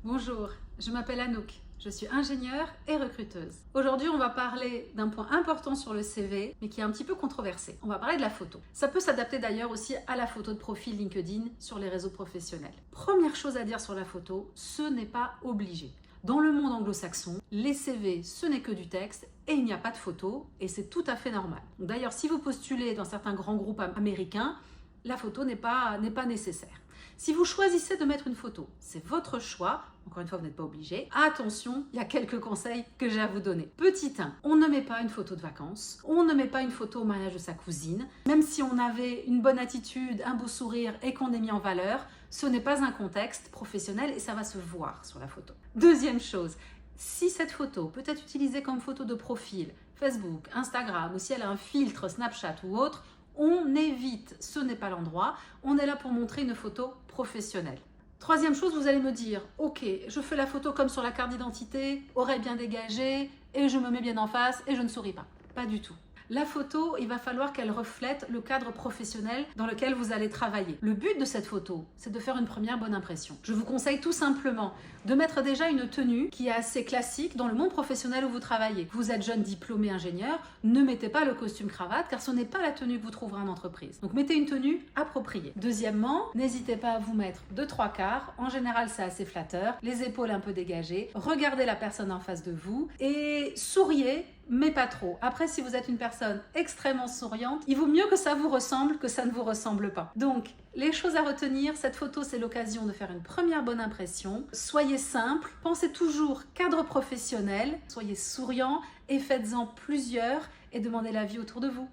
Bonjour, je m'appelle Anouk, je suis ingénieure et recruteuse. Aujourd'hui, on va parler d'un point important sur le CV, mais qui est un petit peu controversé. On va parler de la photo. Ça peut s'adapter d'ailleurs aussi à la photo de profil LinkedIn sur les réseaux professionnels. Première chose à dire sur la photo, ce n'est pas obligé. Dans le monde anglo-saxon, les CV, ce n'est que du texte et il n'y a pas de photo et c'est tout à fait normal. D'ailleurs, si vous postulez dans certains grands groupes américains, la photo n'est pas nécessaire. Si vous choisissez de mettre une photo, c'est votre choix. Encore une fois, vous n'êtes pas obligé. Attention, il y a quelques conseils que j'ai à vous donner. Petit 1, on ne met pas une photo de vacances. On ne met pas une photo au mariage de sa cousine. Même si on avait une bonne attitude, un beau sourire et qu'on est mis en valeur, ce n'est pas un contexte professionnel et ça va se voir sur la photo. Deuxième chose, si cette photo peut être utilisée comme photo de profil, Facebook, Instagram, ou si elle a un filtre Snapchat ou autre, on évite, ce n'est pas l'endroit, on est là pour montrer une photo professionnelle. Troisième chose, vous allez me dire, ok, je fais la photo comme sur la carte d'identité, oreille bien dégagée, et je me mets bien en face et je ne souris pas. Pas du tout. La photo, il va falloir qu'elle reflète le cadre professionnel dans lequel vous allez travailler. Le but de cette photo, c'est de faire une première bonne impression. Je vous conseille tout simplement de mettre déjà une tenue qui est assez classique dans le monde professionnel où vous travaillez. Vous êtes jeune diplômé ingénieur, ne mettez pas le costume cravate car ce n'est pas la tenue que vous trouverez en entreprise. Donc mettez une tenue appropriée. Deuxièmement, n'hésitez pas à vous mettre de 3/4. En général, c'est assez flatteur. Les épaules un peu dégagées. Regardez la personne en face de vous et souriez, mais pas trop. Après, si vous êtes une personne extrêmement souriante, il vaut mieux que ça vous ressemble que ça ne vous ressemble pas. Donc, les choses à retenir, cette photo, c'est l'occasion de faire une première bonne impression. Soyez simple, pensez toujours cadre professionnel, soyez souriant et faites-en plusieurs et demandez l'avis autour de vous.